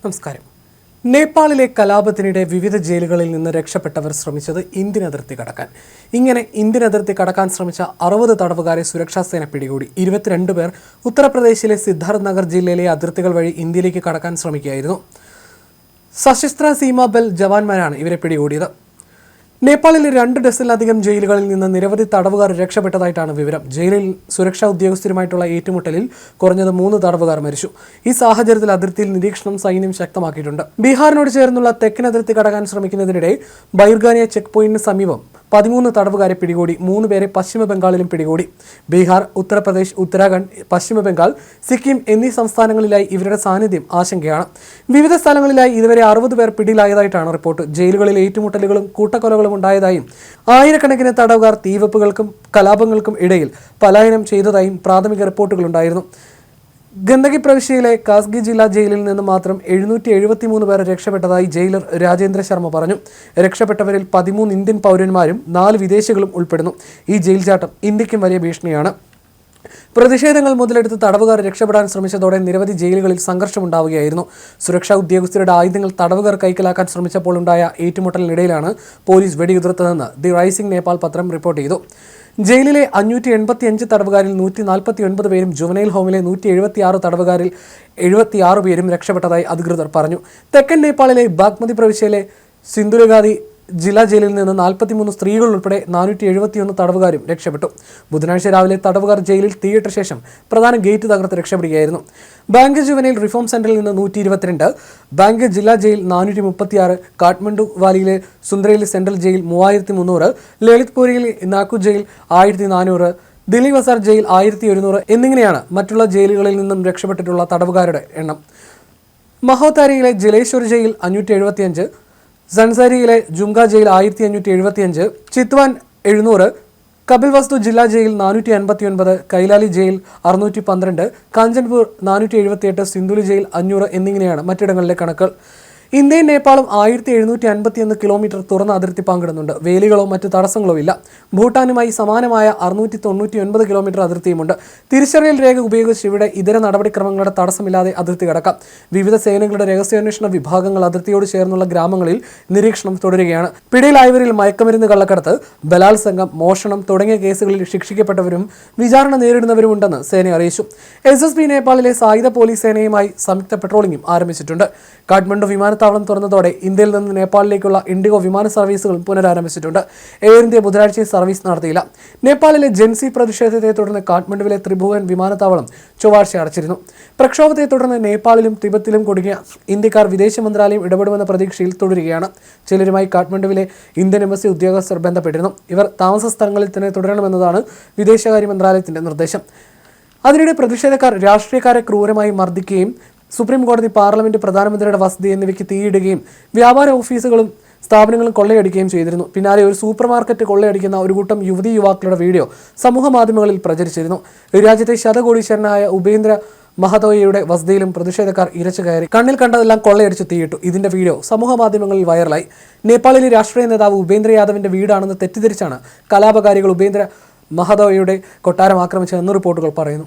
നമസ്കാരം. നേപ്പാളിലെ കലാപത്തിനിടെ വിവിധ ജയിലുകളിൽ നിന്ന് രക്ഷപ്പെട്ടവർ ശ്രമിച്ചത് ഇന്ത്യൻ അതിർത്തി കടക്കാൻ. ഇങ്ങനെ ഇന്ത്യൻ അതിർത്തി കടക്കാൻ ശ്രമിച്ച 60 തടവുകാരെ സുരക്ഷാസേന പിടികൂടി. 22 പേർ ഉത്തർപ്രദേശിലെ സിദ്ധാർത്ഥ് നഗർ ജില്ലയിലെ അതിർത്തികൾ വഴി ഇന്ത്യയിലേക്ക് കടക്കാൻ ശ്രമിക്കുകയായിരുന്നു. സശസ്ത്ര സീമാ ബൽ ജവാന്മാരാണ് ഇവരെ പിടികൂടിയത്. നേപ്പാളിലെ 2 ഡസനിലധികം ജയിലുകളിൽ നിന്ന് നിരവധി തടവുകാർ രക്ഷപ്പെട്ടതായിട്ടാണ് വിവരം. ജയിലിൽ സുരക്ഷാ ഉദ്യോഗസ്ഥരുമായിട്ടുള്ള ഏറ്റുമുട്ടലിൽ കുറഞ്ഞത് 3 തടവുകാർ മരിച്ചു. ഈ സാഹചര്യത്തിൽ അതിർത്തിയിൽ നിരീക്ഷണം സൈന്യം ശക്തമാക്കിയിട്ടുണ്ട്. ബീഹാറിനോട് ചേർന്നുള്ള തെക്കൻ അതിർത്തി കടക്കാൻ ശ്രമിക്കുന്നതിനിടെ ബൈർഗാനിയ ചെക്ക് പോയിന്റിന് സമീപം 13 തടവുകാരെ പിടികൂടി. 3 പേരെ പശ്ചിമ ബംഗാളിലും പിടികൂടി. ബീഹാർ, ഉത്തർപ്രദേശ്, ഉത്തരാഖണ്ഡ്, പശ്ചിമ ബംഗാൾ, സിക്കിം എന്നീ സംസ്ഥാനങ്ങളിലായി ഇവരുടെ സാന്നിധ്യം ആശങ്കയാണ്. വിവിധ സ്ഥലങ്ങളിലായി ഇതുവരെ 60 പേർ പിടിയിലായതായിട്ടാണ് റിപ്പോർട്ട്. ജയിലുകളിൽ ഏറ്റുമുട്ടലുകളും കൂട്ടക്കൊലകളും ഉണ്ടായതായും ആയിരക്കണക്കിന് തടവുകാർ തീവെപ്പുകൾക്കും കലാപങ്ങൾക്കും ഇടയിൽ പലായനം ചെയ്തതായും പ്രാഥമിക റിപ്പോർട്ടുകളുണ്ടായിരുന്നു. ഗണ്ഡകി പ്രവിശ്യയിലെ കാസ്ഗി ജില്ലാ ജയിലിൽ നിന്ന് മാത്രം 773 പേർ രക്ഷപ്പെട്ടതായി ജയിലർ രാജേന്ദ്ര ശർമ്മ പറഞ്ഞു. രക്ഷപ്പെട്ടവരിൽ 13 ഇന്ത്യൻ പൗരന്മാരും 4 വിദേശികളും ഉൾപ്പെടുന്നു. ഈ ജയിൽ ചാട്ടം ഇന്ത്യക്കും വലിയ ഭീഷണിയാണ്. പ്രതിഷേധങ്ങൾ മുതലെടുത്ത് തടവുകാർ രക്ഷപ്പെടാൻ ശ്രമിച്ചതോടെ നിരവധി ജയിലുകളിൽ സംഘർഷമുണ്ടാവുകയായിരുന്നു. സുരക്ഷാ ഉദ്യോഗസ്ഥരുടെ ആയുധങ്ങൾ തടവുകാർ കൈക്കലാക്കാൻ ശ്രമിച്ചപ്പോൾ ഉണ്ടായ ഏറ്റുമുട്ടലിനിടയിലാണ് പോലീസ് വെടിയുതിർത്തതെന്ന് ദി റൈസിംഗ് നേപ്പാൾ പത്രം റിപ്പോർട്ട് ചെയ്തു. ജയിലിലെ 585 തടവുകാരിൽ 149 പേരും ജുവനൈൽ ഹോമിലെ 176 തടവുകാരിൽ 76 പേരും രക്ഷപ്പെട്ടതായി അധികൃതർ പറഞ്ഞു. തെക്കൻ നേപ്പാളിലെ ബാഗ്മതി പ്രവിശ്യയിലെ സിന്ധുലഗാദി ജില്ലാ ജയിലിൽ നിന്ന് 43 സ്ത്രീകൾ ഉൾപ്പെടെ 471 തടവുകാരും രക്ഷപ്പെട്ടു. ബുധനാഴ്ച രാവിലെ തടവുകാർ ജയിലിൽ തീയിട്ട ശേഷം പ്രധാന ഗേറ്റ് തകർത്ത് രക്ഷപ്പെടുകയായിരുന്നു. ബാങ്ക് ജുവനൈൽ റിഫോം സെന്ററിൽ നിന്ന് 122, ബാങ്ക് ജില്ലാ ജയിൽ 436, കാഠ്മണ്ഡു വാലിയിലെ സുന്ദ്രയിലെ സെൻട്രൽ ജയിൽ 3300, ലളിത്പൂരിലെ നാക്കു ജയിൽ 1400, ദില്ലി വസാർ ജയിൽ 1100 എന്നിങ്ങനെയാണ് മറ്റുള്ള ജയിലുകളിൽ നിന്നും രക്ഷപ്പെട്ടിട്ടുള്ള തടവുകാരുടെ എണ്ണം. മഹോത്താരിയിലെ ജലേശ്വർ ജയിൽ 575, സൻസാരിയിലെ ജുംഗ ജയിൽ 1575, ചിത്വാൻ 700, കപിൽവസ്തു ജില്ലാ ജയിൽ 459, കൈലാലി ജയിൽ 612, കാഞ്ചൻപൂർ 478, സിന്ധുലി ജയിൽ 500 എന്നിങ്ങനെയാണ് മറ്റിടങ്ങളിലെ കണക്കുകൾ. ഇന്ത്യയും നേപ്പാളും 1751 കിലോമീറ്റർ തുറന്ന അതിർത്തി പങ്കിടുന്നുണ്ട്. വേലികളോ മറ്റു തടസ്സങ്ങളോ ഇല്ല. ഭൂട്ടാനുമായി സമാനമായ 699 കിലോമീറ്റർ അതിർത്തിയുമുണ്ട്. തിരിച്ചറിയൽ രേഖ ഉപയോഗിച്ച് ഇവിടെ ഇതര നടപടിക്രമങ്ങളുടെ തടസ്സമില്ലാതെ അതിർത്തി കടക്കാം. വിവിധ സേനകളുടെ രഹസ്യാന്വേഷണ വിഭാഗങ്ങൾ അതിർത്തിയോട് ചേർന്നുള്ള ഗ്രാമങ്ങളിൽ നിരീക്ഷണം തുടരുകയാണ്. പിടിയിലായവരിൽ മയക്കുമരുന്ന് കള്ളക്കടത്ത്, ബലാത്സംഗം, മോഷണം തുടങ്ങിയ കേസുകളിൽ ശിക്ഷിക്കപ്പെട്ടവരും വിചാരണ നേരിടുന്നവരുമുണ്ടെന്ന് സേന അറിയിച്ചു. SSB നേപ്പാളിലെ സായുധ പോലീസ് സേനയുമായി സംയുക്ത പെട്രോളിംഗും ആരംഭിച്ചിട്ടുണ്ട്. കാഠ്മണ്ഡു വിമാനത്താവളം തുറന്നതോടെ ഇന്ത്യയിൽ നിന്ന് നേപ്പാളിലേക്കുള്ള ഇൻഡിഗോ വിമാന സർവീസുകളും പുനരാരംഭിച്ചിട്ടുണ്ട്. എയർ ഇന്ത്യ ബുധനാഴ്ച സർവീസ് നടത്തിയില്ല. നേപ്പാളിലെ ജൻസി പ്രതിഷേധത്തെ തുടർന്ന് കാഠ്മണ്ഡുവിലെ ത്രിഭുവൻ വിമാനത്താവളം ചൊവ്വാഴ്ച അടച്ചിരുന്നു. പ്രക്ഷോഭത്തെ തുടർന്ന് നേപ്പാളിലും തിബത്തിലും കുടുങ്ങിയ ഇന്ത്യക്കാർ വിദേശ മന്ത്രാലയം ഇടപെടുമെന്ന പ്രതീക്ഷയിൽ തുടരുകയാണ്. ചിലരുമായി കാഠ്മണ്ഡുവിലെ ഇന്ത്യൻ എംബസി ഉദ്യോഗസ്ഥർ ബന്ധപ്പെട്ടിരുന്നു. ഇവർ താമസ സ്ഥലങ്ങളിൽ തന്നെ തുടരണമെന്നതാണ് വിദേശകാര്യ മന്ത്രാലയത്തിന്റെ നിർദ്ദേശം. അതിനിടെ പ്രതിഷേധക്കാർ രാഷ്ട്രീയക്കാരെ ക്രൂരമായി മർദ്ദിക്കുകയും സുപ്രീം കോടതി, പാർലമെന്റ്, പ്രധാനമന്ത്രിയുടെ വസതി എന്നിവയ്ക്ക് തീയിടുകയും വ്യാപാര ഓഫീസുകളും സ്ഥാപനങ്ങളും കൊള്ളയടിക്കുകയും ചെയ്തിരുന്നു. പിന്നാലെ ഒരു സൂപ്പർ മാർക്കറ്റ് കൊള്ളയടിക്കുന്ന ഒരു കൂട്ടം യുവാക്കളുടെ വീഡിയോ സമൂഹ മാധ്യമങ്ങളിൽ പ്രചരിച്ചിരുന്നു. രാജ്യത്തെ ശതകോടീശ്വരനായ ഉപേന്ദ്ര മഹതോയുടെ വസതിയിലും പ്രതിഷേധക്കാർ ഇരച്ചു കയറി കണ്ണിൽ കണ്ടതെല്ലാം കൊള്ളയടിച്ച് തീയിട്ടു. ഇതിന്റെ വീഡിയോ സമൂഹ മാധ്യമങ്ങളിൽ വൈറലായി. നേപ്പാളിലെ രാഷ്ട്രീയ നേതാവ് ഉപേന്ദ്ര യാദവിന്റെ വീടാണെന്ന് തെറ്റിദ്ധരിച്ചാണ് കലാപകാരികൾ ഉപേന്ദ്ര മഹതോയുടെ കൊട്ടാരം ആക്രമിച്ചതെന്ന് റിപ്പോർട്ടുകൾ പറയുന്നു.